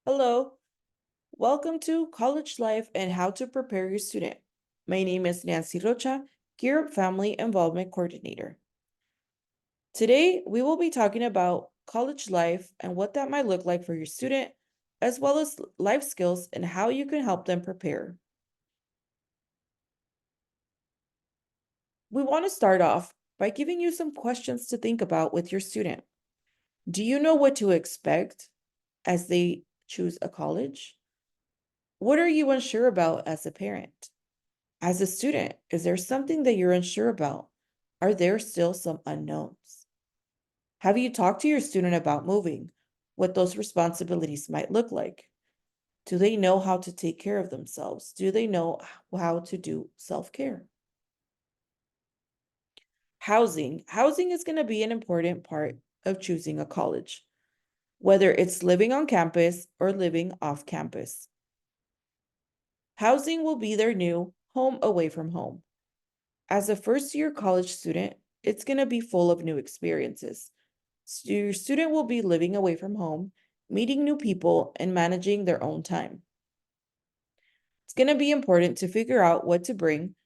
Hello, welcome to College Life and How to Prepare Your Student. My name is Nancy Rocha, Gear Up Family Involvement Coordinator. Today, we will be talking about college life and what that might look like for your student, as well as life skills and how you can help them prepare. We want to start off by giving you some questions to think about with your student. Do you know what to expect as they choose a college? What are you unsure about as a parent? As a student, is there something that you're unsure about? Are there still some unknowns? Have you talked to your student about moving, what those responsibilities might look like? Do they know how to take care of themselves? Do they know how to do self-care? Housing. Housing is going to be an important part of choosing a college, whether it's living on campus or living off campus. Housing will be their new home away from home. As a first-year college student, it's going to be full of new experiences. So your student will be living away from home, meeting new people, and managing their own time. It's going to be important to figure out what to bring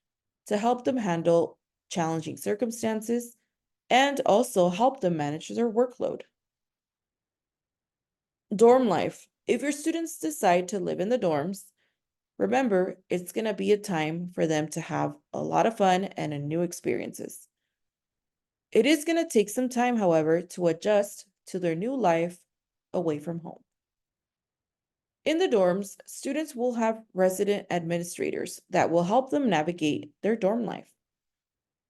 to help them handle challenging circumstances and also help them manage their workload. Dorm life. If your students decide to live in the dorms, remember, it's going to be a time for them to have a lot of fun and new experiences. It is going to take some time, however, to adjust to their new life away from home. In the dorms, students will have resident administrators that will help them navigate their dorm life.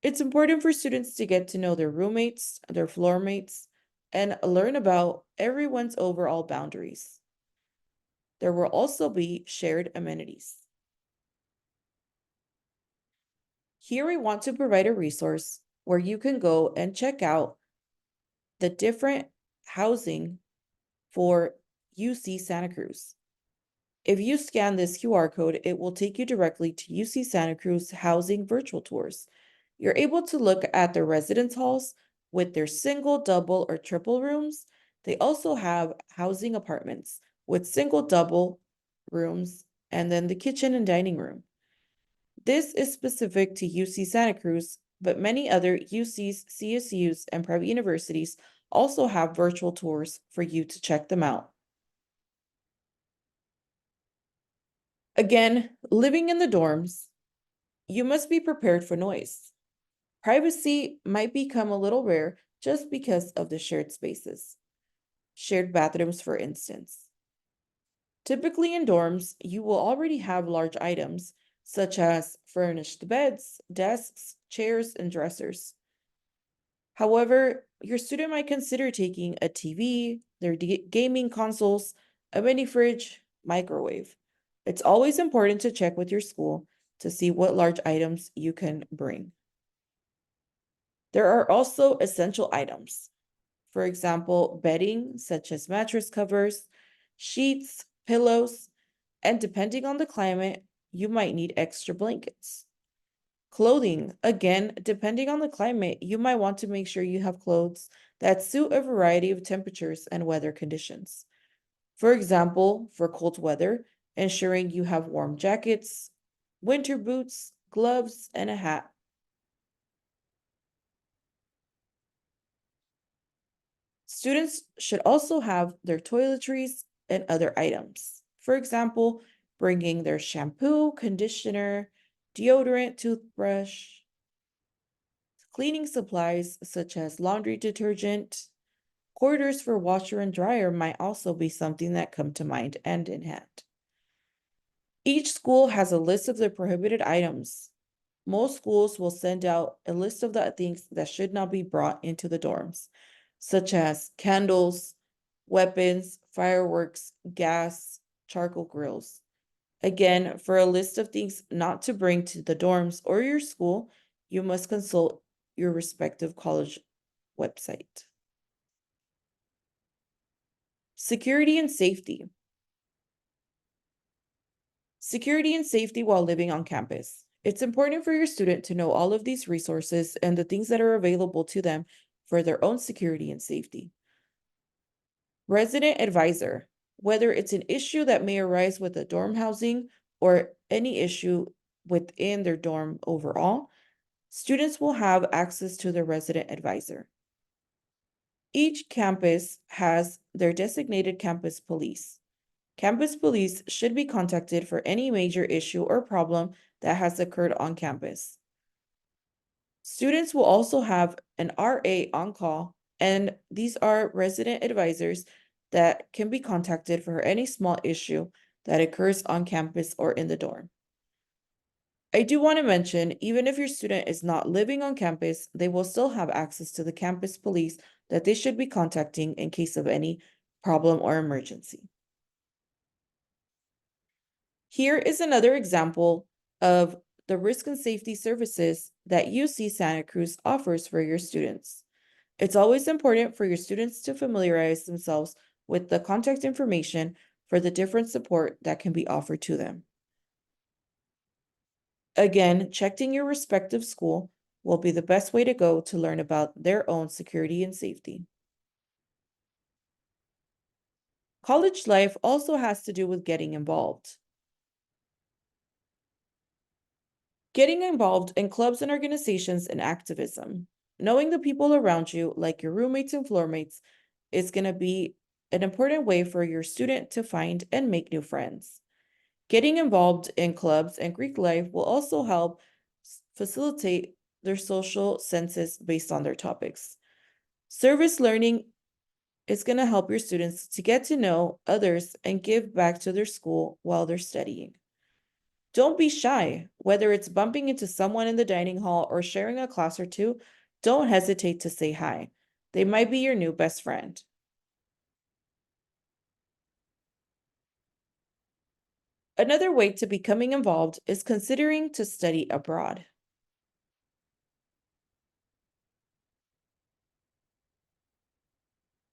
It's important for students to get to know their roommates, their floor mates, and learn about everyone's overall boundaries. There will also be shared amenities. Here we want to provide a resource where you can go and check out the different housing for UC Santa Cruz. If you scan this QR code, it will take you directly to UC Santa Cruz Housing Virtual Tours. You're able to look at the residence halls with their single, double, or triple rooms. They also have housing apartments with single, double rooms, and then the kitchen and dining room. This is specific to UC Santa Cruz, but many other UCs, CSUs, and private universities also have virtual tours for you to check them out. Again, living in the dorms, you must be prepared for noise. Privacy might become a little rare just because of the shared spaces. Shared bathrooms, for instance. Typically in dorms, you will already have large items such as furnished beds, desks, chairs, and dressers. However, your student might consider taking a TV, their gaming consoles, a mini fridge, microwave. It's always important to check with your school to see what large items you can bring. There are also essential items. For example, bedding, such as mattress covers, sheets, pillows, and depending on the climate, you might need extra blankets. Clothing, again, depending on the climate, you might want to make sure you have clothes that suit a variety of temperatures and weather conditions. For example, for cold weather, ensuring you have warm jackets, winter boots, gloves, and a hat. Students should also have their toiletries and other items. For example, bringing their shampoo, conditioner, deodorant, toothbrush, cleaning supplies such as laundry detergent, quarters for washer and dryer might also be something that come to mind and in hand. Each school has a list of the prohibited items. Most schools will send out a list of the things that should not be brought into the dorms, such as candles, weapons, fireworks, gas, charcoal grills. Again, for a list of things not to bring to the dorms or your school, you must consult your respective college website. Security and safety. Security and safety while living on campus. It's important for your student to know all of these resources and the things that are available to them for their own security and safety. Resident advisor. whether it's an issue that may arise with the dorm housing or any issue within their dorm overall, students will have access to their resident advisor. Each campus has their designated campus police. Campus police should be contacted for any major issue or problem that has occurred on campus. Students will also have an RA on call, and these are resident advisors that can be contacted for any small issue that occurs on campus or in the dorm. I do want to mention, even if your student is not living on campus, they will still have access to the campus police that they should be contacting in case of any problem or emergency. Here is another example of the risk and safety services that UC Santa Cruz offers for your students. It's always important for your students to familiarize themselves with the contact information for the different support that can be offered to them. Again, checking your respective school will be the best way to go to learn about their own security and safety. College life also has to do with getting involved. Getting involved in clubs and organizations and activism. Knowing the people around you, like your roommates and floor mates, is going to be an important way for your student to find and make new friends. Getting involved in clubs and Greek life will also help facilitate their social senses based on their topics. Service learning is going to help your students to get to know others and give back to their school while they're studying. Don't be shy, whether it's bumping into someone in the dining hall or sharing a class or two, don't hesitate to say hi. They might be your new best friend. Another way to becoming involved is considering to study abroad.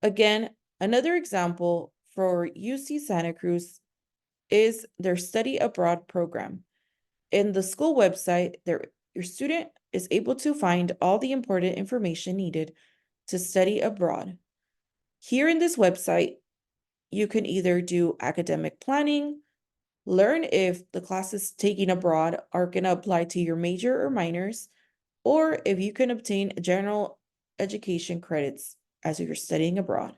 Again, another example for UC Santa Cruz is their study abroad program. In the school website, your student is able to find all the important information needed to study abroad. Here in this website, you can either do academic planning, learn if the classes taken abroad are going to apply to your major or minors, or if you can obtain general education credits as you're studying abroad.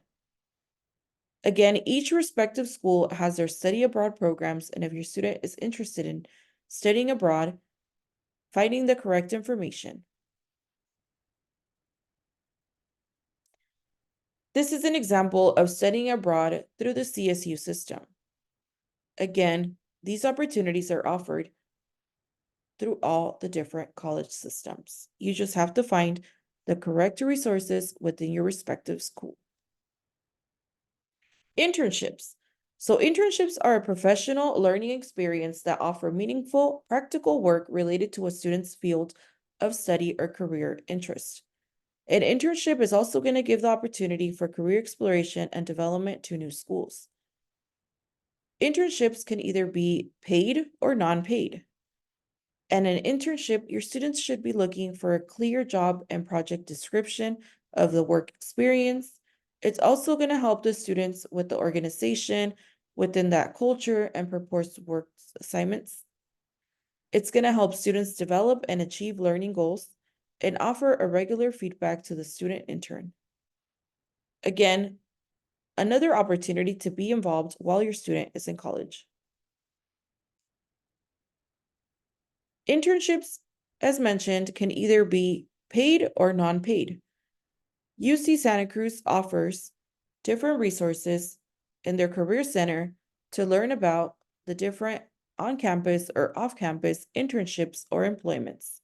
Again, each respective school has their study abroad programs, and if your student is interested in studying abroad, finding the correct information. This is an example of studying abroad through the CSU system. Again, these opportunities are offered through all the different college systems. You just have to find the correct resources within your respective school. Internships. So internships are a professional learning experience that offer meaningful, practical work related to a student's field of study or career interest. An internship is also going to give the opportunity for career exploration and development to new schools. Internships can either be paid or non-paid. And an internship, your students should be looking for a clear job and project description of the work experience. It's also going to help the students with the organization within that culture and purpose work assignments. It's going to help students develop and achieve learning goals and offer a regular feedback to the student intern. Again, another opportunity to be involved while your student is in college. Internships, as mentioned, can either be paid or non-paid. UC Santa Cruz offers different resources in their career center to learn about the different on-campus or off-campus internships or employments.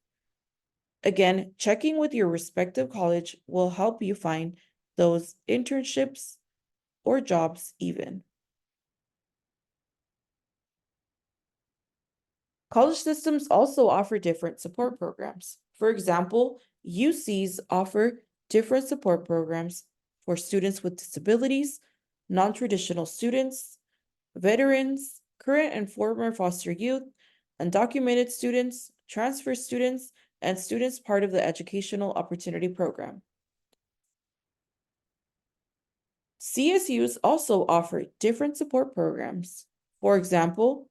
Again, checking with your respective college will help you find those internships or jobs even. College systems also offer different support programs. For example, UCs offer different support programs for students with disabilities, non-traditional students, veterans, current and former foster youth, undocumented students, transfer students, and students part of the Educational Opportunity Program. CSUs also offer different support programs. For example,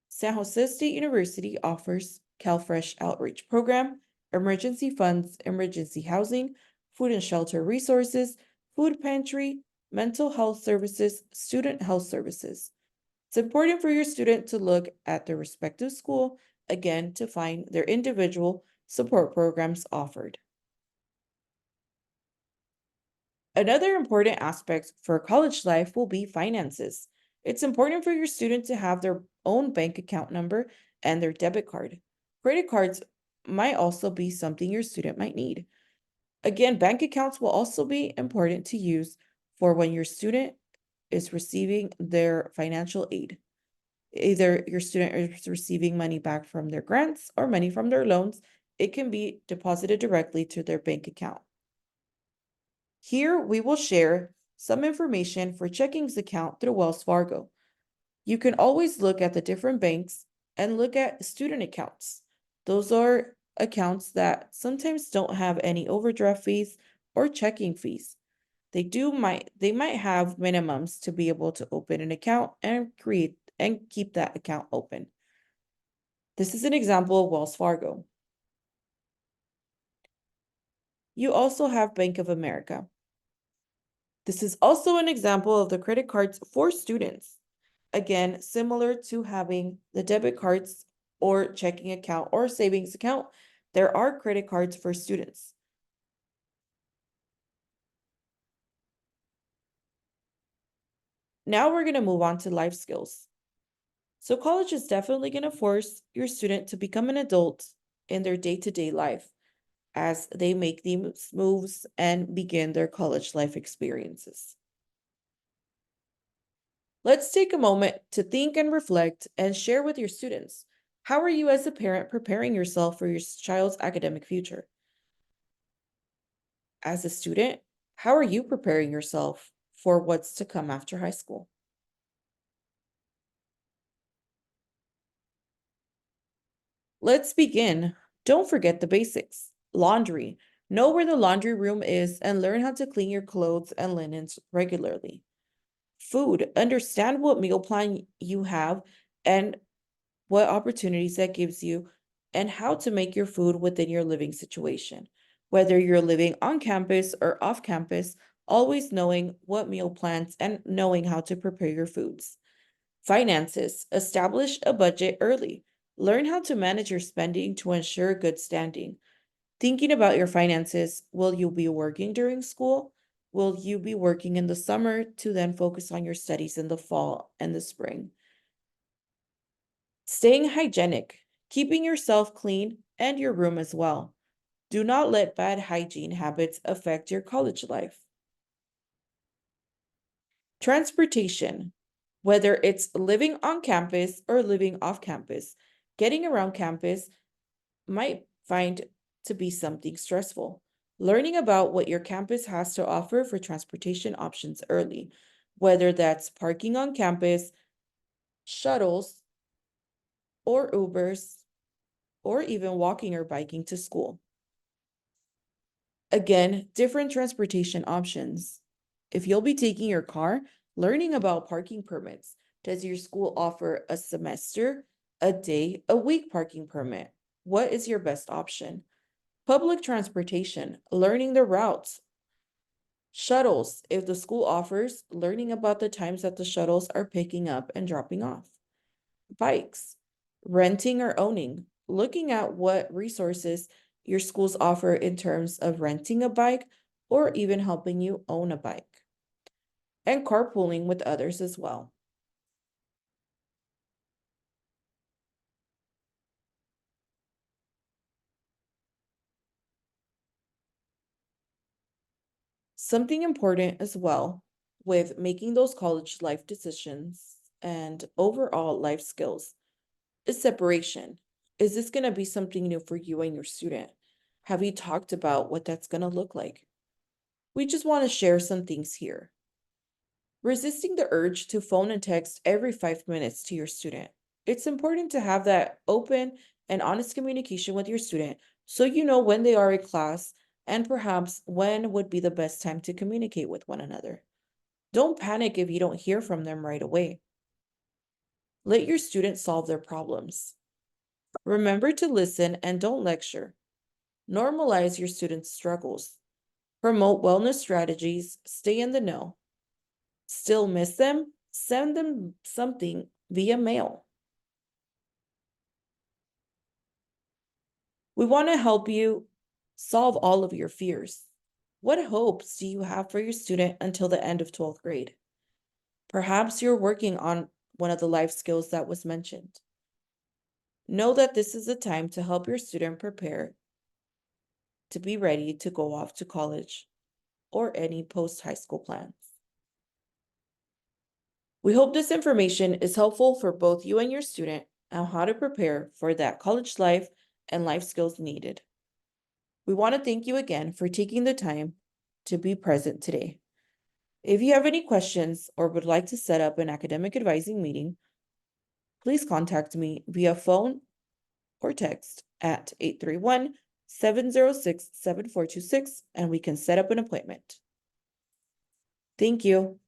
San Jose State University offers CalFresh Outreach Program, emergency funds, emergency housing, food and shelter resources, food pantry, mental health services, student health services. It's important for your student to look at their respective school, again, to find their individual support programs offered. Another important aspect for college life will be finances. It's important for your student to have their own bank account number and their debit card. Credit cards might also be something your student might need. Again, bank accounts will also be important to use for when your student is receiving their financial aid. Either your student is receiving money back from their grants or money from their loans, it can be deposited directly to their bank account. Here we will share some information for checkings account through Wells Fargo. You can always look at the different banks and look at student accounts. Those are accounts that sometimes don't have any overdraft fees or checking fees. They might have minimums to be able to open an account and create and keep that account open. This is an example of Wells Fargo. You also have Bank of America. This is also an example of the credit cards for students. Again, similar to having the debit cards or checking account or savings account, there are credit cards for students. Now we're going to move on to life skills. So college is definitely going to force your student to become an adult in their day-to-day life as they make these moves and begin their college life experiences. Let's take a moment to think and reflect and share with your students. How are you as a parent preparing yourself for your child's academic future? As a student, how are you preparing yourself for what's to come after high school? Let's begin. Don't forget the basics. Laundry. Know where the laundry room is and learn how to clean your clothes and linens regularly. Food. Understand what meal plan you have and what opportunities that gives you and how to make your food within your living situation. Whether you're living on campus or off campus, always knowing what meal plans and knowing how to prepare your foods. Finances. Establish a budget early. Learn how to manage your spending to ensure good standing. Thinking about your finances, will you be working during school? Will you be working in the summer to then focus on your studies in the fall and the spring? Staying hygienic, keeping yourself clean and your room as well. Do not let bad hygiene habits affect your college life. Transportation, whether it's living on campus or living off campus, getting around campus might find to be something stressful. Learning about what your campus has to offer for transportation options early, whether that's parking on campus, shuttles, or Ubers, or even walking or biking to school. Again, different transportation options. If you'll be taking your car, learning about parking permits. Does your school offer a semester, a day, a week parking permit? What is your best option? Public transportation, learning the routes. Shuttles, if the school offers, learning about the times that the shuttles are picking up and dropping off. Bikes, renting or owning, looking at what resources your schools offer in terms of renting a bike or even helping you own a bike. And carpooling with others as well. Something important as well with making those college life decisions and overall life skills is separation. Is this going to be something new for you and your student? Have you talked about what that's going to look like? We just want to share some things here. Resisting the urge to phone and text every 5 minutes to your student. It's important to have that open and honest communication with your student so you know when they are in class and perhaps when would be the best time to communicate with one another. Don't panic if you don't hear from them right away. Let your students solve their problems. Remember to listen and don't lecture. Normalize your students' struggles. Promote wellness strategies. Stay in the know. Still miss them? Send them something via mail. We want to help you solve all of your fears. What hopes do you have for your student until the end of 12th grade? Perhaps you're working on one of the life skills that was mentioned. Know that this is a time to help your student prepare to be ready to go off to college or any post-high school plans. We hope this information is helpful for both you and your student on how to prepare for that college life and life skills needed. We want to thank you again for taking the time to be present today. If you have any questions or would like to set up an academic advising meeting, please contact me via phone or text at 831-706-7426 and we can set up an appointment. Thank you.